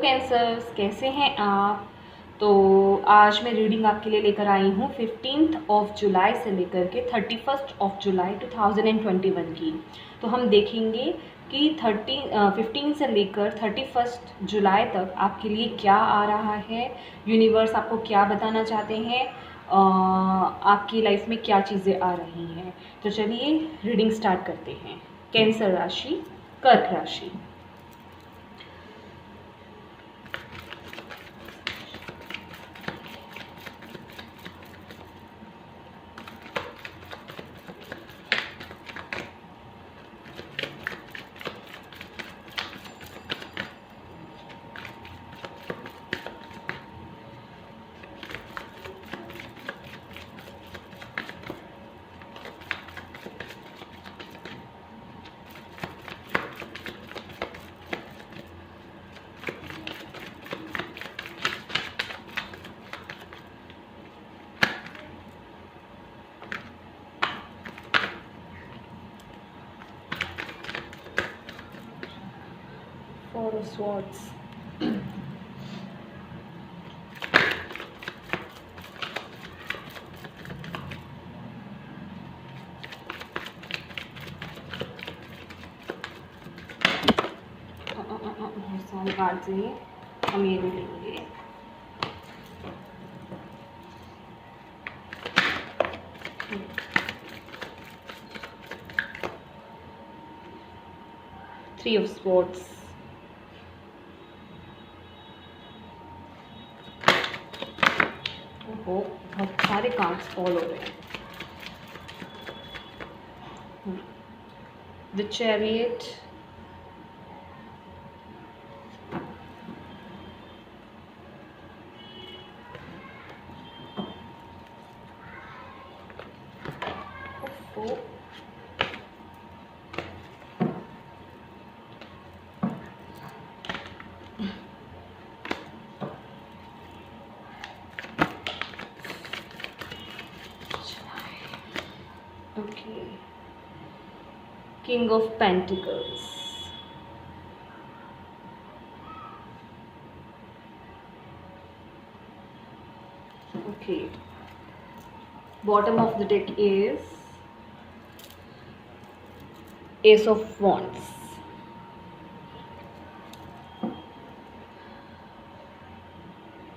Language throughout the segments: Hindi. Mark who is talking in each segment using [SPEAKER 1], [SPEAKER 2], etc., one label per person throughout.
[SPEAKER 1] कैंसर्स, कैसे हैं आप। तो आज मैं रीडिंग आपके लिए लेकर आई हूँ 15 जुलाई से लेकर के 31 जुलाई 2021 की। तो हम देखेंगे कि 15 से लेकर 31 जुलाई तक आपके लिए क्या आ रहा है, यूनिवर्स आपको क्या बताना चाहते हैं, आपकी लाइफ में क्या चीज़ें आ रही हैं। तो चलिए रीडिंग स्टार्ट करते हैं। कैंसर राशि, कर्क राशि। Four of Swords. सारे कार्ड से हम ये भी लेंगे। Three of Swords. ओहो, बहुत सारे कार्ड्स फॉल हो रहे हैं। The Chariot. Okay. King of Pentacles. Okay. Bottom of the deck is Ace of Wands.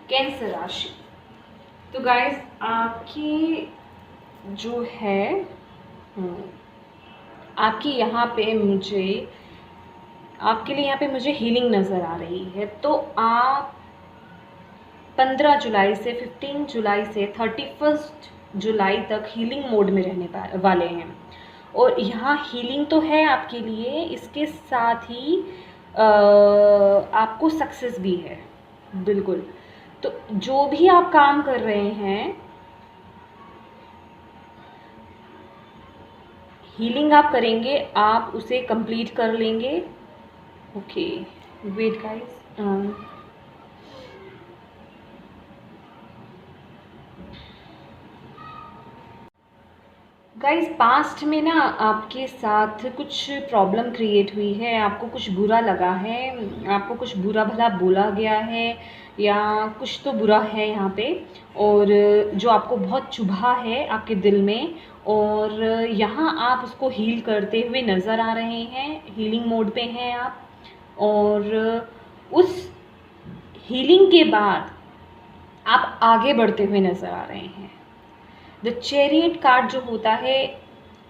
[SPEAKER 1] Cancer राशि। तो गाइस आपकी जो है आपकी यहाँ पे मुझे आपके लिए यहाँ पे मुझे हीलिंग नज़र आ रही है। तो आप 15 जुलाई से 15 जुलाई से 31 जुलाई तक हीलिंग मोड में रहने वाले हैं। और यहाँ हीलिंग तो है आपके लिए, इसके साथ ही आपको सक्सेस भी है। बिल्कुल। तो जो भी आप काम कर रहे हैं, हीलिंग आप करेंगे, आप उसे कंप्लीट कर लेंगे। Okay, wait guys. Guys past में ना आपके साथ कुछ प्रॉब्लम क्रिएट हुई है, आपको कुछ बुरा लगा है, आपको कुछ बुरा भला बोला गया है या कुछ तो बुरा है यहाँ पे, और जो आपको बहुत चुभा है आपके दिल में, और यहाँ आप उसको हील करते हुए नज़र आ रहे हैं। हीलिंग मोड पे हैं आप, और उस हीलिंग के बाद आप आगे बढ़ते हुए नज़र आ रहे हैं। द चैरियट कार्ड जो होता है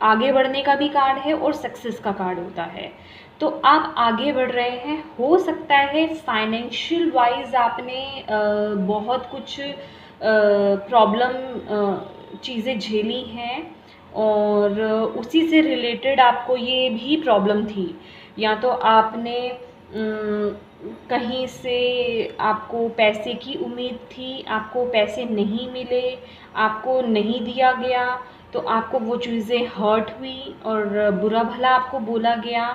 [SPEAKER 1] आगे बढ़ने का भी कार्ड है और सक्सेस का कार्ड होता है। तो आप आगे बढ़ रहे हैं। हो सकता है फाइनेंशियल वाइज आपने बहुत कुछ प्रॉब्लम चीज़ें झेली हैं, और उसी से रिलेटेड आपको ये भी प्रॉब्लम थी, या तो आपने कहीं से आपको पैसे की उम्मीद थी, आपको पैसे नहीं मिले, आपको नहीं दिया गया, तो आपको वो चीज़ें हर्ट हुई और बुरा भला आपको बोला गया।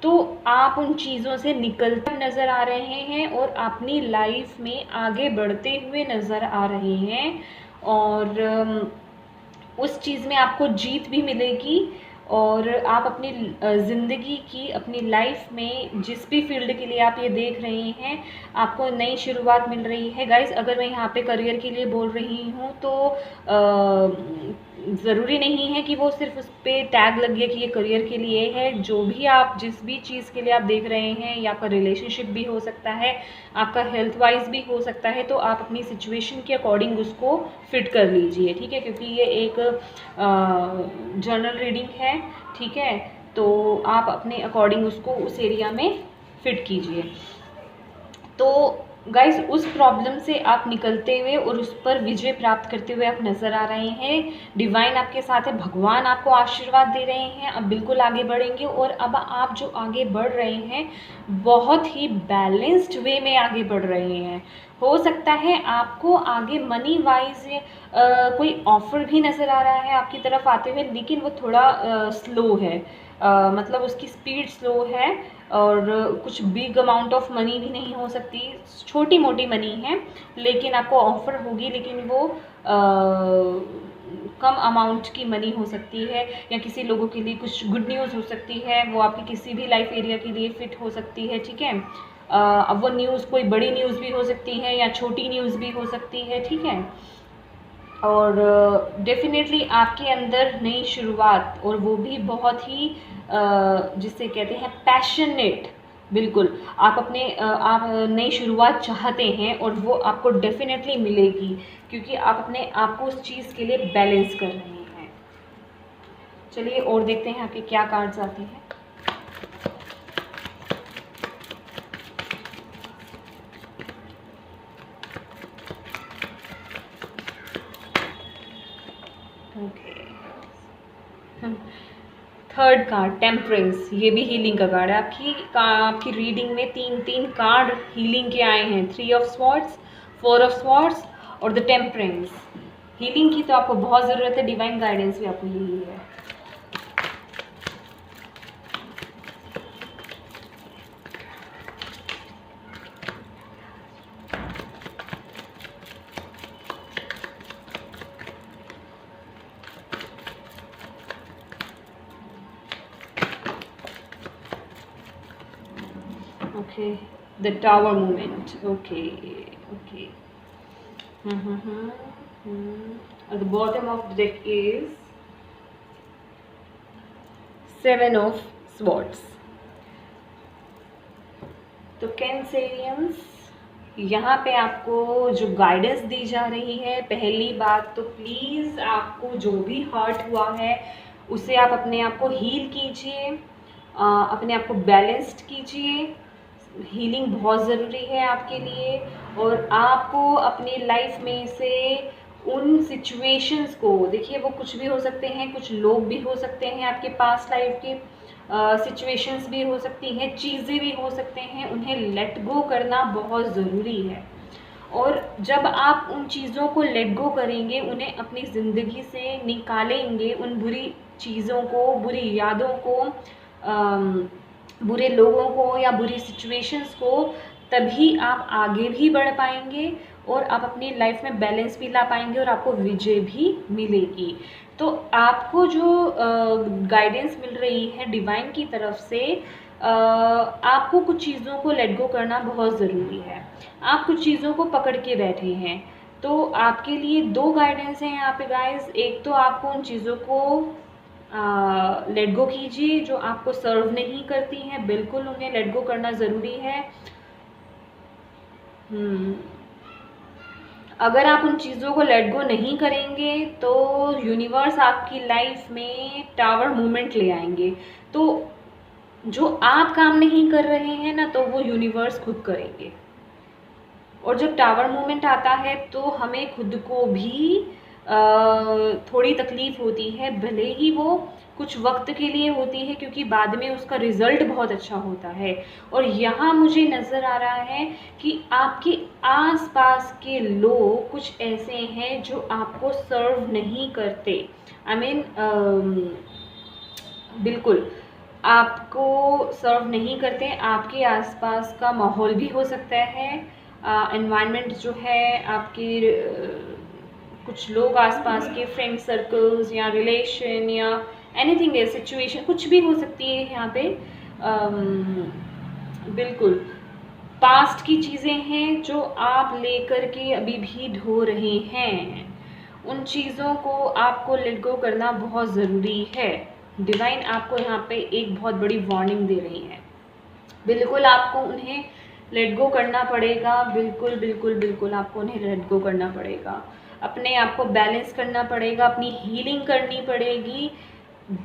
[SPEAKER 1] तो आप उन चीज़ों से निकलते नज़र आ रहे हैं और अपनी लाइफ में आगे बढ़ते हुए नज़र आ रहे हैं, और उस चीज़ में आपको जीत भी मिलेगी और आप अपनी ज़िंदगी की, अपनी लाइफ में जिस भी फील्ड के लिए आप ये देख रहे हैं, आपको नई शुरुआत मिल रही है। गाइस, अगर मैं यहाँ पे करियर के लिए बोल रही हूँ तो ज़रूरी नहीं है कि वो सिर्फ उस पर टैग लग गया कि ये करियर के लिए है। जो भी आप, जिस भी चीज़ के लिए आप देख रहे हैं, या आपका रिलेशनशिप भी हो सकता है, आपका हेल्थ वाइज भी हो सकता है, तो आप अपनी सिचुएशन के अकॉर्डिंग उसको फिट कर लीजिए, ठीक है। क्योंकि ये एक जर्नल रीडिंग है, ठीक है। तो आप अपने अकॉर्डिंग उसको उस एरिया में फिट कीजिए। तो गाइस, उस प्रॉब्लम से आप निकलते हुए और उस पर विजय प्राप्त करते हुए आप नज़र आ रहे हैं। डिवाइन आपके साथ है, भगवान आपको आशीर्वाद दे रहे हैं। अब बिल्कुल आगे बढ़ेंगे, और अब आप जो आगे बढ़ रहे हैं बहुत ही बैलेंस्ड वे में आगे बढ़ रहे हैं। हो सकता है आपको आगे मनी वाइज कोई ऑफर भी नज़र आ रहा है आपकी तरफ आते हुए, लेकिन वो थोड़ा स्लो है। मतलब उसकी स्पीड स्लो है, और कुछ बिग अमाउंट ऑफ मनी भी नहीं हो सकती, छोटी मोटी मनी है, लेकिन आपको ऑफर होगी, लेकिन वो कम अमाउंट की मनी हो सकती है। या किसी लोगों के लिए कुछ गुड न्यूज़ हो सकती है, वो आपकी किसी भी लाइफ एरिया के लिए फिट हो सकती है, ठीक है। अब वो न्यूज़ कोई बड़ी न्यूज़ भी हो सकती है या छोटी न्यूज़ भी हो सकती है, ठीक है। और डेफिनेटली आपके अंदर नई शुरुआत, और वो भी बहुत ही जिसे कहते हैं पैशनेट, बिल्कुल आप अपने आप नई शुरुआत चाहते हैं, और वो आपको डेफिनेटली मिलेगी, क्योंकि आप अपने आप को उस चीज़ के लिए बैलेंस कर रहे हैं। चलिए और देखते हैं आपके क्या कार्ड्स आते हैं। ओके, थर्ड कार्ड टेम्परेंस, ये भी हीलिंग का कार्ड है। आपकी रीडिंग में तीन कार्ड हीलिंग के आए हैं, 3 ऑफ स्वॉर्ड्स, 4 ऑफ स्वॉर्ड्स और द टेम्परेंस। हीलिंग की तो आपको बहुत ज़रूरत है, डिवाइन गाइडेंस भी आपको यही है। Okay, the tower movement. Okay, okay. At the bottom of the deck is 7 of swords. तो कैंसेरियंस, यहाँ पे आपको जो गाइडेंस दी जा रही है, पहली बात तो प्लीज़ आपको जो भी हर्ट हुआ है उसे आप अपने आप को हील कीजिए, अपने आप को बैलेंस्ड कीजिए। हीलिंग बहुत ज़रूरी है आपके लिए, और आपको अपनी लाइफ में से उन सिचुएशंस को, देखिए वो कुछ भी हो सकते हैं, कुछ लोग भी हो सकते हैं, आपके पास्ट लाइफ के सिचुएशंस भी हो सकती हैं, चीज़ें भी हो सकते हैं, उन्हें लेट गो करना बहुत ज़रूरी है। और जब आप उन चीज़ों को लेट गो करेंगे, उन्हें अपनी ज़िंदगी से निकालेंगे, उन बुरी चीज़ों को, बुरी यादों को, बुरे लोगों को या बुरी सिचुएशंस को, तभी आप आगे भी बढ़ पाएंगे, और आप अपनी लाइफ में बैलेंस भी ला पाएंगे, और आपको विजय भी मिलेगी। तो आपको जो गाइडेंस मिल रही है डिवाइन की तरफ से, आपको कुछ चीज़ों को लेट गो करना बहुत ज़रूरी है। आप कुछ चीज़ों को पकड़ के बैठे हैं, तो आपके लिए 2 गाइडेंस हैं यहाँ पे गाइस। एक तो आपको उन चीज़ों को लेट गो कीजिए जो आपको सर्व नहीं करती हैं, बिल्कुल उन्हें लेट गो करना ज़रूरी है। अगर आप उन चीज़ों को लेट गो नहीं करेंगे तो यूनिवर्स आपकी लाइफ में टावर मूवमेंट ले आएंगे। तो जो आप काम नहीं कर रहे हैं ना, तो वो यूनिवर्स खुद करेंगे। और जब टावर मूवमेंट आता है तो हमें खुद को भी थोड़ी तकलीफ़ होती है, भले ही वो कुछ वक्त के लिए होती है, क्योंकि बाद में उसका रिज़ल्ट बहुत अच्छा होता है। और यहाँ मुझे नज़र आ रहा है कि आपके आसपास के लोग कुछ ऐसे हैं जो आपको सर्व नहीं करते। आई मीन बिल्कुल आपको सर्व नहीं करते। आपके आसपास का माहौल भी हो सकता है, एनवायरनमेंट जो है, आपके कुछ लोग आसपास के फ्रेंड सर्कल्स या रिलेशन या एनीथिंग है, सिचुएशन कुछ भी हो सकती है यहाँ पे। बिल्कुल पास्ट की चीज़ें हैं जो आप लेकर के अभी भी ढो रहे हैं, उन चीज़ों को आपको लेट गो करना बहुत ज़रूरी है। डिवाइन आपको यहाँ पे एक बहुत बड़ी वार्निंग दे रही है। बिल्कुल आपको उन्हें लेट गो करना पड़ेगा, बिल्कुल बिल्कुल बिल्कुल आपको उन्हें लेट गो करना पड़ेगा। अपने आप को बैलेंस करना पड़ेगा, अपनी हीलिंग करनी पड़ेगी।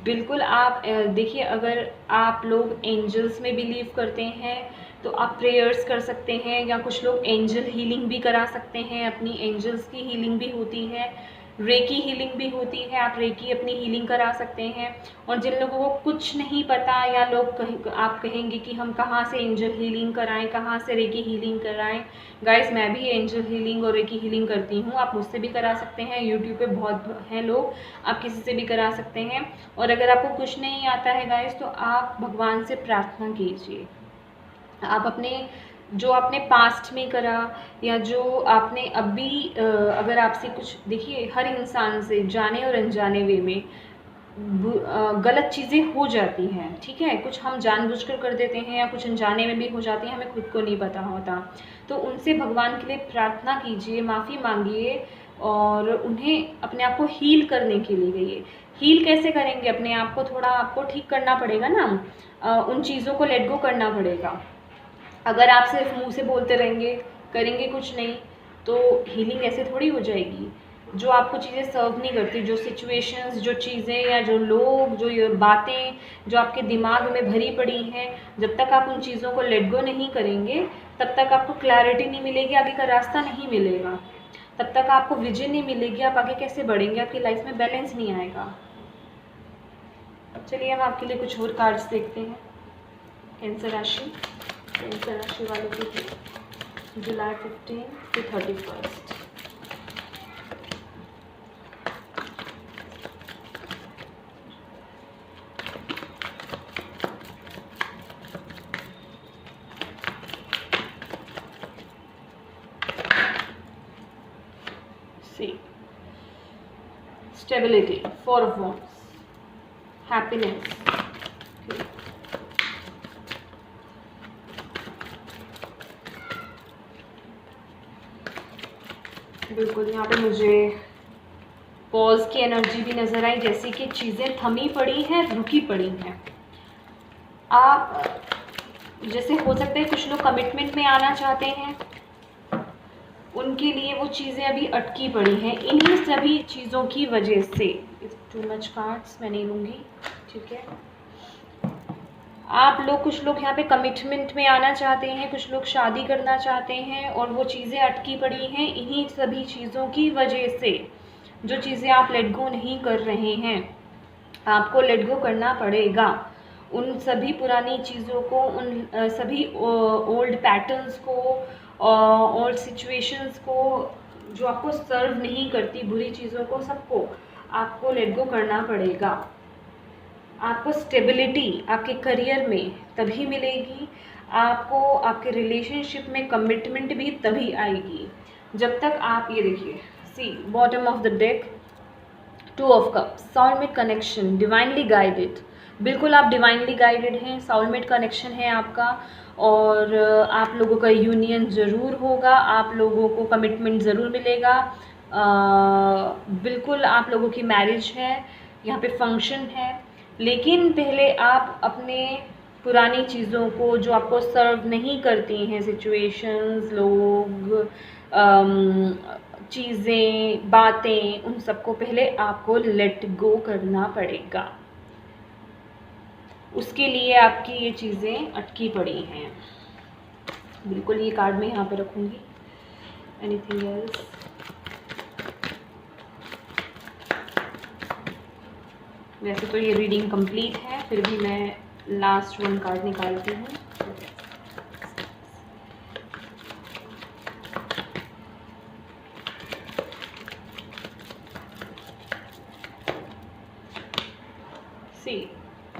[SPEAKER 1] बिल्कुल आप देखिए, अगर आप लोग एंजल्स में बिलीव करते हैं तो आप प्रेयर्स कर सकते हैं, या कुछ लोग एंजल हीलिंग भी करा सकते हैं, अपनी एंजल्स की हीलिंग भी होती है, रेकी हीलिंग भी होती है, आप रेकी अपनी हीलिंग करा सकते हैं। और जिन लोगों को कुछ नहीं पता, या लोग आप कहेंगे कि हम कहाँ से एंजल हीलिंग कराएं, कहाँ से रेकी हीलिंग कराएं, गाइस मैं भी एंजल हीलिंग और रेकी हीलिंग करती हूँ, आप मुझसे भी करा सकते हैं। यूट्यूब पे बहुत हैं लोग, आप किसी से भी करा सकते हैं। और अगर आपको कुछ नहीं आता है गाइस, तो आप भगवान से प्रार्थना कीजिए। आप अपने जो आपने पास्ट में करा, या जो आपने अभी अगर आपसे कुछ, देखिए हर इंसान से जाने और अनजाने वे में गलत चीज़ें हो जाती हैं, ठीक है, कुछ हम जानबूझकर कर देते हैं, या कुछ अनजाने में भी हो जाती हैं, हमें खुद को नहीं पता होता। तो उनसे भगवान के लिए प्रार्थना कीजिए, माफ़ी मांगिए, और उन्हें अपने आप को हील करने के लिए गइए। हील कैसे करेंगे? अपने आप को थोड़ा आपको ठीक करना पड़ेगा ना, उन चीज़ों को लेट गो करना पड़ेगा। अगर आप सिर्फ मुंह से बोलते रहेंगे, करेंगे कुछ नहीं, तो हीलिंग ऐसे थोड़ी हो जाएगी। जो आपको चीज़ें सर्व नहीं करती, जो सिचुएशंस, जो चीज़ें, या जो लोग, जो ये बातें जो आपके दिमाग में भरी पड़ी हैं, जब तक आप उन चीज़ों को लेट गो नहीं करेंगे, तब तक आपको क्लैरिटी नहीं मिलेगी, आगे का रास्ता नहीं मिलेगा, तब तक आपको विजन नहीं मिलेगी, आप आगे कैसे बढ़ेंगे, आपकी लाइफ में बैलेंस नहीं आएगा। चलिए हम आपके लिए कुछ और कार्ड्स देखते हैं। कैंसर राशि, कैंसर राशि वालों के लिए जुलाई 15 to 31। See, stability, 4 of Wands, happiness, बिल्कुल यहाँ पे मुझे पॉज की एनर्जी भी नज़र आई, जैसे कि चीज़ें थमी पड़ी हैं, रुकी पड़ी हैं। आप जैसे हो सकता है कुछ लोग कमिटमेंट में आना चाहते हैं, उनके लिए वो चीज़ें अभी अटकी पड़ी हैं, इन्हीं सभी चीज़ों की वजह से। टू मच कार्ड्स मैं नहीं लूँगी, ठीक है। आप लोग, कुछ लोग यहाँ पे कमिटमेंट में आना चाहते हैं, कुछ लोग शादी करना चाहते हैं, और वो चीज़ें अटकी पड़ी हैं इन्हीं सभी चीज़ों की वजह से। जो चीज़ें आप लेट गो नहीं कर रहे हैं, आपको लेट गो करना पड़ेगा। उन सभी पुरानी चीज़ों को, उन सभी ओल्ड पैटर्न्स को, ओल्ड सिचुएशंस को, जो आपको सर्व नहीं करती, बुरी चीज़ों को, सबको आपको लेट गो करना पड़ेगा। आपको स्टेबिलिटी आपके करियर में तभी मिलेगी, आपको आपके रिलेशनशिप में कमिटमेंट भी तभी आएगी जब तक आप, ये देखिए, see bottom of the deck, 2 of cups, soulmate connection, divinely guided. बिल्कुल आप डिवाइनली गाइडेड हैं, सोलमेट कनेक्शन है आपका, और आप लोगों का यूनियन ज़रूर होगा, आप लोगों को कमिटमेंट ज़रूर मिलेगा। बिल्कुल आप लोगों की मैरिज है, यहाँ पे फंक्शन है। लेकिन पहले आप अपने पुरानी चीज़ों को, जो आपको सर्व नहीं करती हैं, सिचुएशंस, लोग, चीज़ें, बातें, उन सबको पहले आपको लेट गो करना पड़ेगा। उसके लिए आपकी ये चीज़ें अटकी पड़ी हैं। बिल्कुल ये कार्ड मैं यहाँ पे रखूँगी। Anything else? वैसे तो ये रीडिंग कंप्लीट है, फिर भी मैं लास्ट 1 कार्ड निकालती हूँ। सी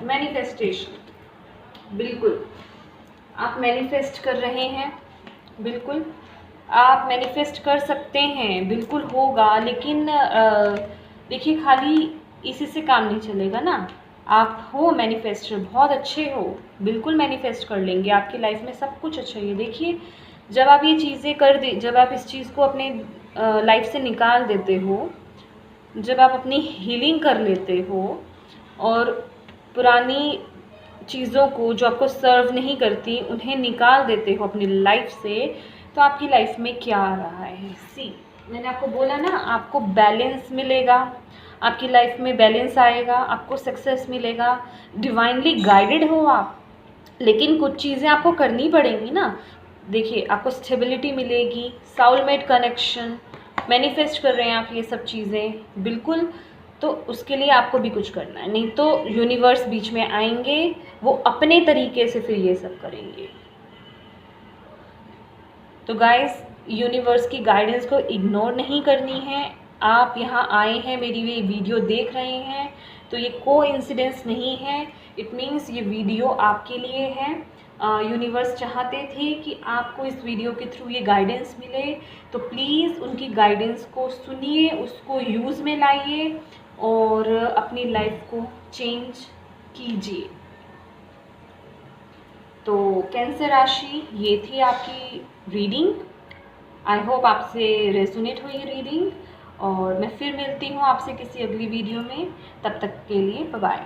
[SPEAKER 1] मैनिफेस्टेशन, बिल्कुल आप मैनिफेस्ट कर रहे हैं, बिल्कुल आप मैनिफेस्ट कर सकते हैं, बिल्कुल होगा। लेकिन देखिए, खाली इसी से काम नहीं चलेगा ना, आप हो मैनिफेस्टर, बहुत अच्छे हो, बिल्कुल मैनिफेस्ट कर लेंगे, आपकी लाइफ में सब कुछ अच्छा ही है। देखिए, जब आप ये चीज़ें कर दे, जब आप इस चीज़ को अपने लाइफ से निकाल देते हो, जब आप अपनी हीलिंग कर लेते हो और पुरानी चीज़ों को जो आपको सर्व नहीं करती उन्हें निकाल देते हो अपनी लाइफ से, तो आपकी लाइफ में क्या आ रहा है। सी, मैंने आपको बोला ना, आपको बैलेंस मिलेगा, आपकी लाइफ में बैलेंस आएगा, आपको सक्सेस मिलेगा, डिवाइनली गाइडेड हो आप। लेकिन कुछ चीज़ें आपको करनी पड़ेंगी ना। देखिए, आपको स्टेबिलिटी मिलेगी, साउलमेट कनेक्शन, मैनिफेस्ट कर रहे हैं आप ये सब चीज़ें, बिल्कुल। तो उसके लिए आपको भी कुछ करना है, नहीं तो यूनिवर्स बीच में आएंगे, वो अपने तरीके से फिर ये सब करेंगे। तो गाइस, यूनिवर्स की गाइडेंस को इग्नोर नहीं करनी है। आप यहाँ आए हैं, मेरी ये वीडियो देख रहे हैं, तो ये कोइंसिडेंस नहीं है। इट मीन्स ये वीडियो आपके लिए है। यूनिवर्स चाहते थे कि आपको इस वीडियो के थ्रू ये गाइडेंस मिले, तो प्लीज़ उनकी गाइडेंस को सुनिए, उसको यूज़ में लाइए और अपनी लाइफ को चेंज कीजिए। तो कैंसर राशि, ये थी आपकी रीडिंग। आई होप आपसे रेजोनेट हुई रीडिंग, और मैं फिर मिलती हूँ आपसे किसी अगली वीडियो में। तब तक के लिए बाय बाय।